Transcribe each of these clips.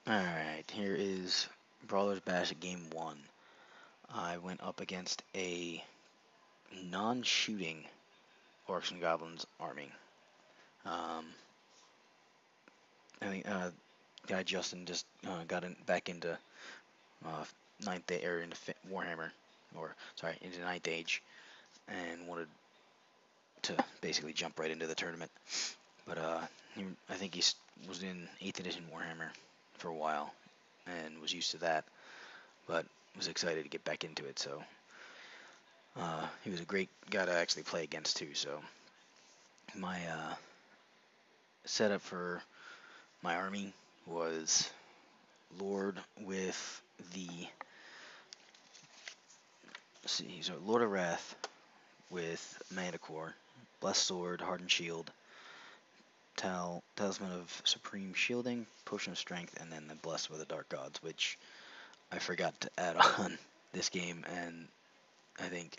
Alright, here is Brawler's Bash Game 1. I went up against a non-shooting Orcs and Goblins army. I think guy Justin just got back into ninth day or into Warhammer, or sorry, into Ninth Age, and wanted to basically jump right into the tournament. But I think he was in 8th edition Warhammer for a while and was used to that, but was excited to get back into it. So he was a great guy to actually play against too. So my setup for my army was Lord with the Lord of Wrath with Manticore, Blessed Sword, Hardened Shield, Talisman of Supreme Shielding, Potion of Strength, and then the Blessed with the Dark Gods, which I forgot to add on this game, and I think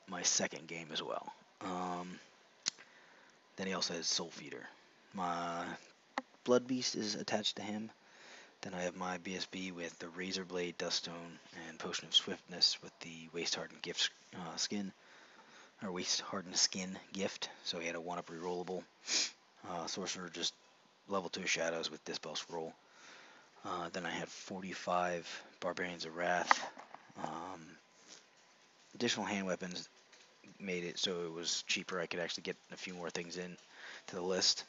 my second game as well. Then he also has Soul Feeder. My Blood Beast is attached to him. Then I have my BSB with the Razor Blade, Duststone, and Potion of Swiftness with the Waste Hardened Gift skin, or Waste Hardened Skin gift. So he had a 1-up rerollable. Sorcerer just level 2 Shadows with Dispel Scroll. Then I had 45 Barbarians of Wrath. Additional hand weapons made it so it was cheaper. I could actually get a few more things in to the list,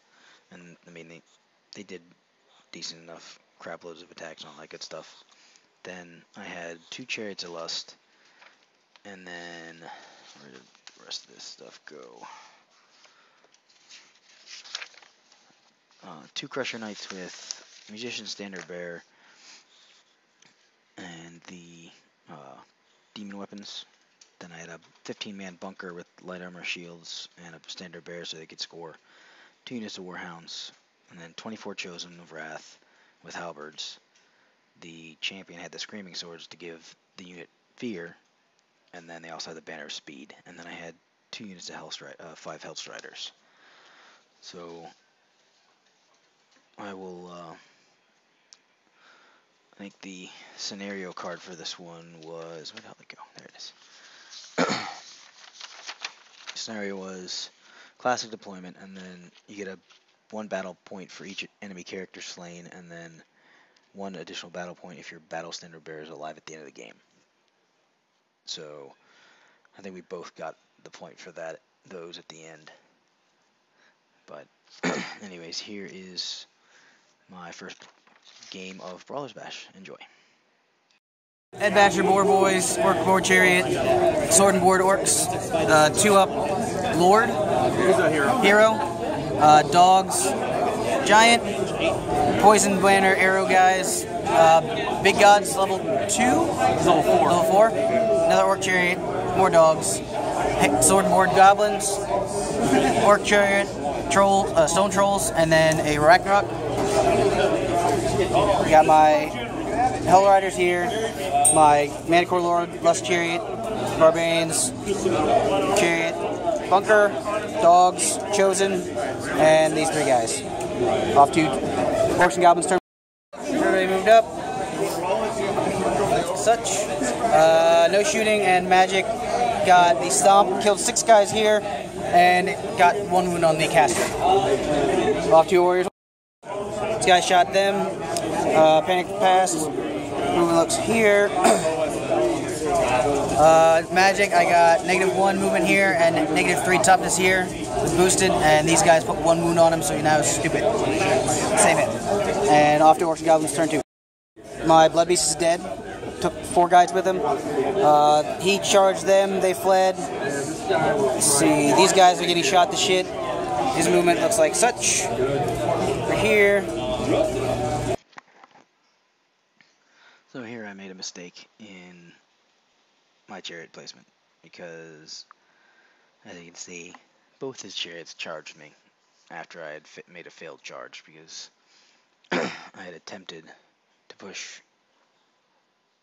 and I mean they did decent enough crap loads of attacks and all that good stuff. Then I had 2 Chariots of Lust, and then where did the rest of this stuff go? 2 Crusher Knights with Musician, Standard Bearer, and the Demon Weapons. Then I had a 15-man bunker with light armor, shields, and a Standard Bearer so they could score 2 units of Warhounds, and then 24 Chosen of Wrath with halberds. The champion had the Screaming Swords to give the unit fear, and then they also had the Banner of Speed. And then I had 2 units of 5 Hellstriders. So I will. I think the scenario card for this one was, where the hell did it go? There it is. Scenario was classic deployment, and then you get 1 battle point for each enemy character slain, and then 1 additional battle point if your battle standard bearer is alive at the end of the game. So I think we both got the point for those at the end. But anyways, here is my first game of Brawler's Bash. Enjoy. Ed Basher Boar Boys, Orc Board Chariot, Sword and Board Orcs, 2-up Lord, Hero, Dogs, Giant, Poison Banner Arrow Guys, Big Gods level 2, level 4, another Orc Chariot, more Dogs, Sword and Board Goblins, Orc Chariot, Stone Trolls, and then a Ragnarok. Got my Hell Riders here, my Manticore Lord, Lust Chariot, Barbarians, Chariot, Bunker, Dogs, Chosen, and these 3 guys. Off to Orcs and Goblins turn. Everybody moved up. Such. No shooting and magic. Got the Stomp, killed 6 guys here, and got 1 wound on the caster. Off to Warriors. This guy shot them. Panic passed. Movement looks here. Magic, I got -1 movement here and -3 toughness here. It's boosted, and these guys put 1 wound on him, so now it's stupid. Same hit. And off to Orcs and Goblins turn 2. My Blood Beast is dead. Took 4 guys with him. He charged them, they fled. Let's see, these guys are getting shot to shit. His movement looks like such. We're here. So here I made a mistake in my chariot placement, because as you can see, both his chariots charged me after I had made a failed charge, because I had attempted to push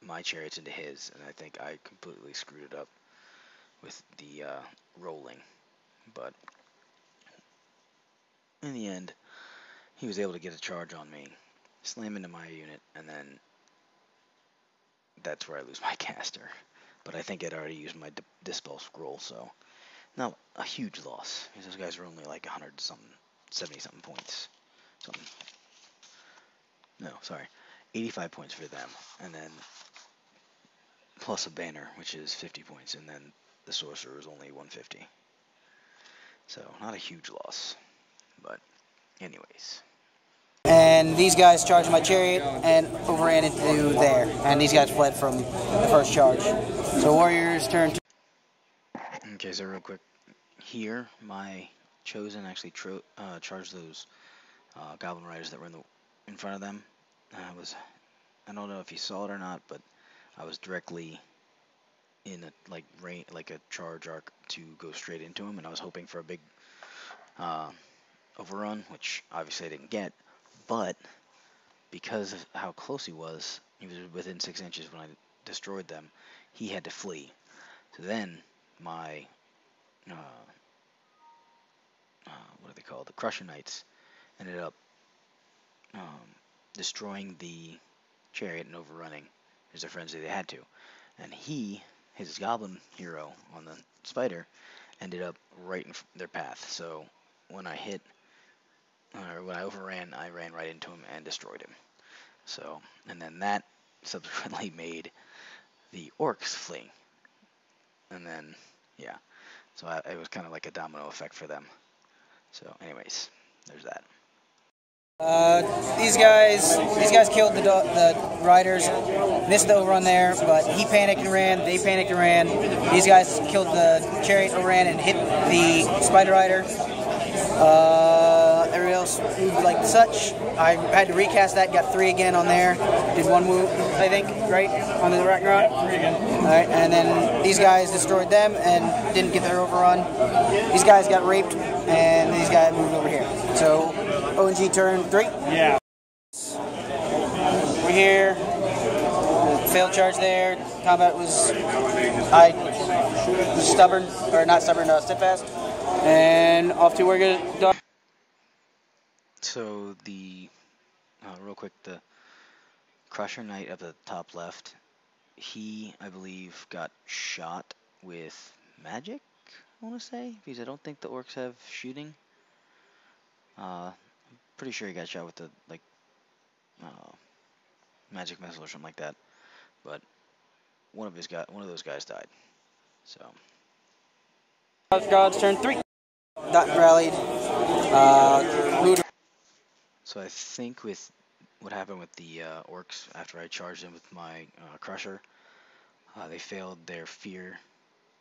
my chariots into his, and I think I completely screwed it up with the rolling. But in the end, he was able to get a charge on me, slam into my unit, and then that's where I lose my caster. But I think I'd already used my Dispel Scroll, so not a huge loss, because those guys are only like 100 something, 70 something points. Something. No, sorry, 85 points for them, and then plus a banner, which is 50 points, and then the sorcerer is only 150. So not a huge loss, but anyways. And these guys charged my chariot and overran into there. And these guys fled from the first charge. So Warriors turn. Okay, so real quick, here my chosen actually charged those goblin riders that were in front of them. I don't know if you saw it or not, but I was directly in a charge arc to go straight into him, and I was hoping for a big overrun, which obviously I didn't get. But because of how close he was within 6 inches when I destroyed them. He had to flee. So then my what do they call it? The Crusher Knights ended up destroying the chariot and overrunning. There's a frenzy they had to, and his goblin hero on the spider ended up right in their path. So when I overran, I ran right into him and destroyed him. So, and then that subsequently made the orcs flee. And then, yeah. So it was kind of like a domino effect for them. So, anyways, there's that. These guys killed the riders, missed the overrun there, but he panicked and ran, they panicked and ran. These guys killed the chariot, overran, and hit the spider rider. Everybody else moved like such. I had to recast that, got 3 again on there. Did 1 move, I think, right? On the Ragnarok? 3 again. Alright, and then these guys destroyed them and didn't get their overrun. These guys got raped, and these guys moved over here. So, ONG turn 3. Yeah. We're here. Failed charge there. Combat was stubborn, or not stubborn, steadfast. And off to where we're going. So real quick, the Crusher Knight at the top left, he, I believe, got shot with magic, I want to say, because I don't think the orcs have shooting. Pretty sure he got shot with the, magic missile or something like that, but one of those guys died. So. Gods turn 3. Dot rallied. So I think with what happened with the orcs after I charged them with my crusher, they failed their fear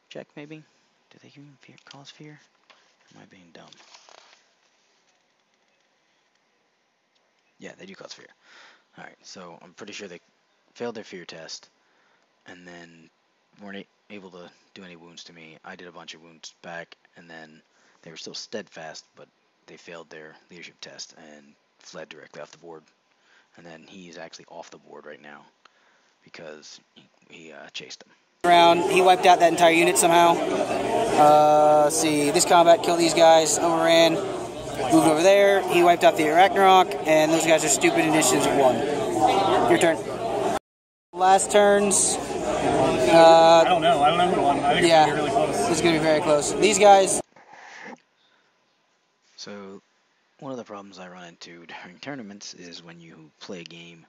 check. Maybe did they even cause fear? Am I being dumb? Yeah, they do cause fear. All right, so I'm pretty sure they failed their fear test, and then weren't able to do any wounds to me. I did a bunch of wounds back, and then they were still steadfast, but they failed their leadership test and fled directly off the board. And then he's actually off the board right now because he chased them. Around, he wiped out that entire unit somehow. Let's see, this combat killed these guys, overran, moved over there. He wiped out the Ragnarok, and those guys are stupid initiatives of 1. Your turn. Last turns. I don't know. I don't know who won. I think it's going to be really close. It's going to be very close. These guys. So, one of the problems I run into during tournaments is when you play a game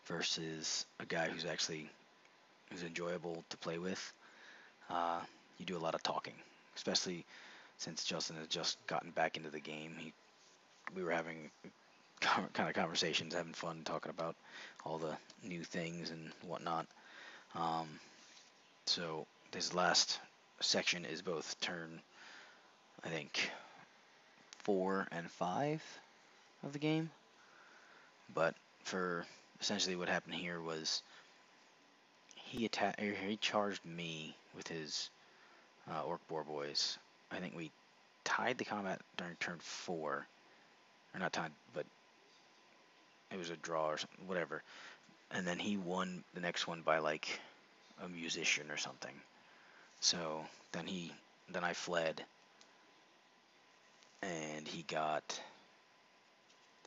versus a guy who's enjoyable to play with. You do a lot of talking, especially since Justin has just gotten back into the game. We were having kind of conversations, having fun, talking about all the new things and whatnot. So this last section is both turn, I think, 4 and 5 of the game. But for essentially what happened here was he charged me with his orc boar boys. I think we tied the combat during turn 4, or not tied, but it was a draw or something, whatever. And then he won the next one by like a musician or something. So then I fled, and he got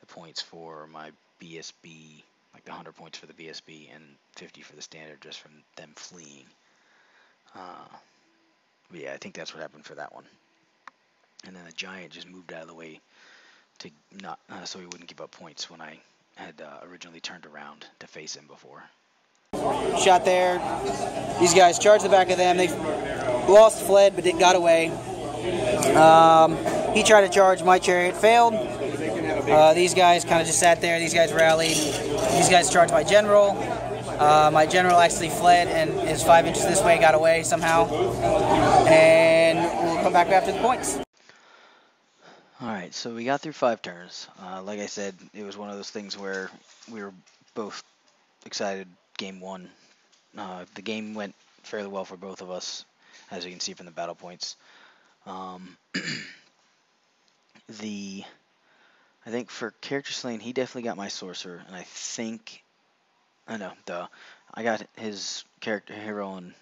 the points for my BSB, like the 100 points for the BSB and 50 for the standard, just from them fleeing. But yeah, I think that's what happened for that one. And then the giant just moved out of the way to not so he wouldn't give up points when I had originally turned around to face him before. Shot there. These guys charged the back of them. They lost, fled, but it got away. He tried to charge. My chariot failed. These guys kind of just sat there. These guys rallied. These guys charged my general. My general actually fled and is 5 inches this way, got away somehow. And we'll come back after the points. Alright, so we got through 5 turns. Like I said, it was one of those things where we were both excited. Game 1. The game went fairly well for both of us, as you can see from the battle points. I think for character slain, he definitely got my sorcerer, and I got his character hero and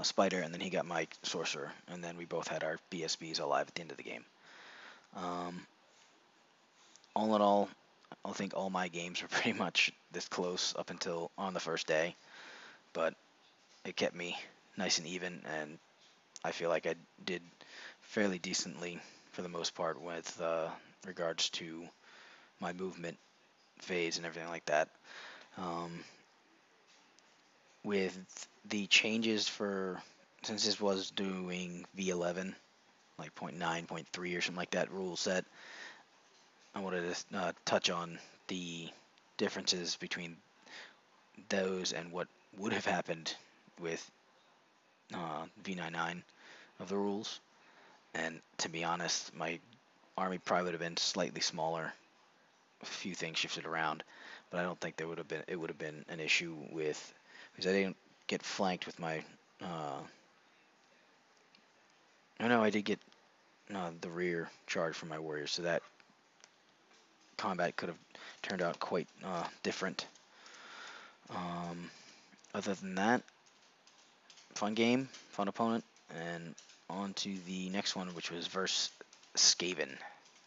spider, and then he got my sorcerer, and then we both had our BSBs alive at the end of the game. All in all, I think all my games were pretty much this close up until on the first day, but it kept me nice and even, and I feel like I did fairly decently for the most part with regards to my movement phase and everything like that. With the changes since this was doing v11, like 0.9, 0.3 or something like that rule set, I wanted to touch on the differences between those and what would have happened with v9.9 of the rules. And to be honest, my army probably would have been slightly smaller. A few things shifted around, but I don't think it would have been an issue with, because I didn't get flanked with my I did get the rear charge from my warriors, so that combat could have turned out quite different. Other than that, fun game, fun opponent, and on to the next one, which was versus Skaven.